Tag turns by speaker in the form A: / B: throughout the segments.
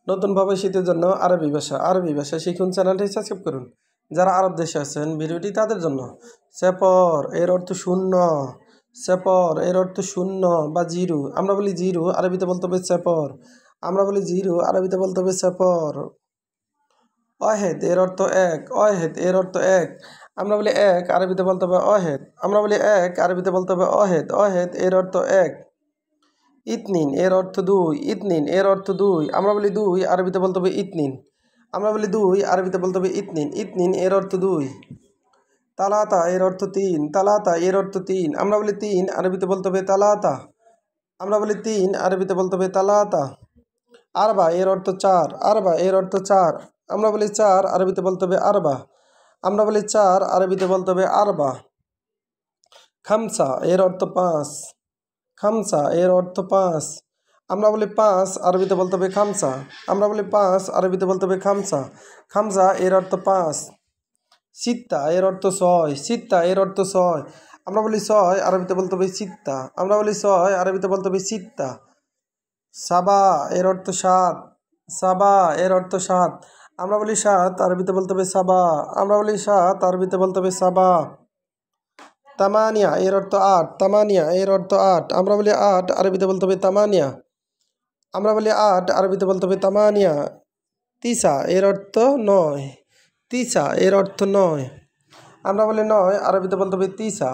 A: নতুন প্রবাসীদের জন্য আরবি ভাষা শিখুন। চ্যানেলটি সাবস্ক্রাইব করুন। যারা আরব দেশে আছেন ভিডিওটি তাদের জন্য। সেপর এর অর্থ শূন্য, সেপর এর অর্থ শূন্য বা জিরো। আমরা বলি জিরো, আরবিতে বলতে হবে সেপর। আমরা বলি জিরো, আরবিতে বলতে হবে সেপর। অহেদ এর অর্থ এক, অহেদ এর অর্থ এক। আমরা বলি এক, আরবিতে বলতে হবে অহেদ। আমরা বলি এক, আরবিতে বলতে হবে অহেদ। অহেদ এর অর্থ এক। ইতনিন এর অর্থ দুই, ইতনিন এর অর্থ দুই। আমরা বলি দুই, আরবিতে বলতে হবে ইতনিন। আমরা বলি দুই, আরবিতে বলতে হবে ইতনিন। ইতনিন এর অর্থ দুই। তালাতা এর অর্থ তিন, তালাতা এর অর্থ তিন। আমরা বলি তিন, আরবিতে বলতে হবে তালাতা। আমরা বলি তিন, আরবিতে বলতে হবে তালাতা। আরবা এর অর্থ চার, আরবা এর অর্থ চার। আমরা বলি চার, আরবিতে বলতে হবে আরবা। আমরা বলি চার, আরবিতে বলতে হবে আরবা। খামসা এর অর্থ পাঁচ, খামসা এর অর্থ পাঁচ। আমরা বলি পাঁচ, আরবিতে বলতে হবে খামসা। আমরা বলি পাঁচ, আরবিতে বলতে হবে খামসা। খামসা এর অর্থ পাঁচ। সিত্তা এর অর্থ ছয়, সিত্তা এর অর্থ ছয়। আমরা বলি ছয়, আরবিতে বলতে হবে সিত্তা। আমরা বলি ছয়, আরবিতে বলতে হবে সিত্তা। সাবা এর অর্থ সাত, সাবা এর অর্থ সাত। আমরা বলি সাত, আরবিতে বলতে হবে সাবা। আমরা বলি সাত, আরবিতে বলতে হবে সাবা। তামানিয়া এর অর্থ আট, তামানিয়া এর অর্থ আট। আমরা বলি আট, আরবিতে বলতে হবে তামানিয়া। আমরা বলি আট, আরবিতে বলতে হবে তামানিয়া। তিসা এর অর্থ নয়, তিসা এর অর্থ নয়। আমরা বলি নয়, আরবিতে বলতে হবে তিসা।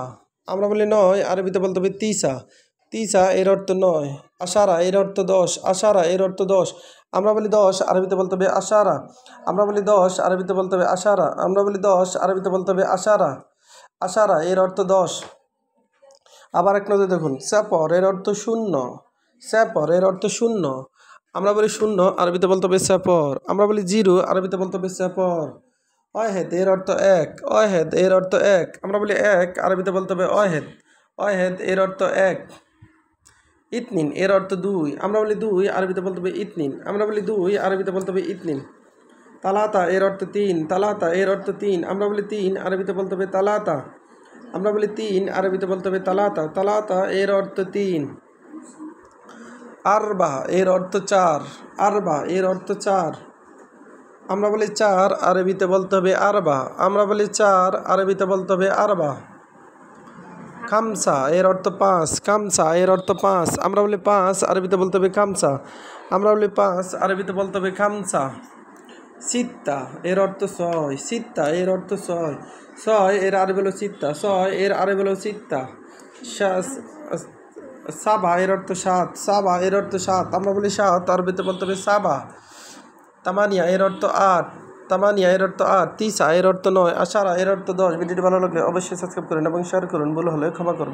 A: আমরা বলি নয়, আরবিতে বলতে হবে তিসা। তিসা এর অর্থ নয়। আশারা এর অর্থ দশ, আশারা এর অর্থ দশ। আমরা বলি দশ, আরবিতে বলতে হবে আশারা। আমরা বলি দশ, আরবিতে বলতে হবে আশারা। আমরা বলি দশ, আরবিতে বলতে হবে আশারা। আশারা এর অর্থ দশ। আবার এক নজর দেখুন, সেপর এর অর্থ শূন্য, সেপর এর অর্থ শূন্য। আমরা বলি শূন্য, আরবিতে বলতে হবে সেপর। আমরা বলি জিরো, আরবিতে বলতে হবে সেপর। অহেদ এর অর্থ এক, অহেদ এর অর্থ এক। আমরা বলি এক, আরবিতে বলতে হবে অহেদ। অহেদ এর অর্থ এক। ইতনিন এর অর্থ দুই। আমরা বলি দুই, আরবিতে বলতে হবে ইতনিন। আমরা বলি দুই, আরবিতে বলতে হবে ইতনিন। তালাতা এর অর্থ তিন, তালাতা এর অর্থ তিন। আমরা বলি তিন, আরবিতে বলতে হবে তালাতা। আমরা বলি তিন, আরবিতে বলতে হবে তালাতা। তালাতা এর অর্থ তিন। আরবা এর অর্থ চার, আরবা এর অর্থ চার। আমরা বলি চার, আরবিতে বলতে হবে আরবা। আমরা বলি চার, আরবিতে বলতে হবে আরবা। খামসা এর অর্থ পাঁচ, খামসা এর অর্থ পাঁচ। আমরা বলি পাঁচ, আরবিতে বলতে হবে খামসা। আমরা বলি পাঁচ, আরবিতে বলতে হবে খামসা। সিত্তা এর অর্থ ছয়, সিত্তা এর অর্থ ছয়। ছয় এর আরবি হলো সিত্তা, ছয় এর আরবি হলো সিত্তা। সাবা এর অর্থ সাত, সাবা এর অর্থ সাত। আমরা বলি সাত, আরবিতে বলতে হবে সাবা। তামানিয়া এর অর্থ আট, তামানিয়া এর অর্থ আট। তিসা এর অর্থ নয়। আশারা এর অর্থ দশ। ভিডিওটি ভালো লাগলে অবশ্যই সাবস্ক্রাইব করুন এবং শেয়ার করুন। ভুল হলে ক্ষমা করবেন।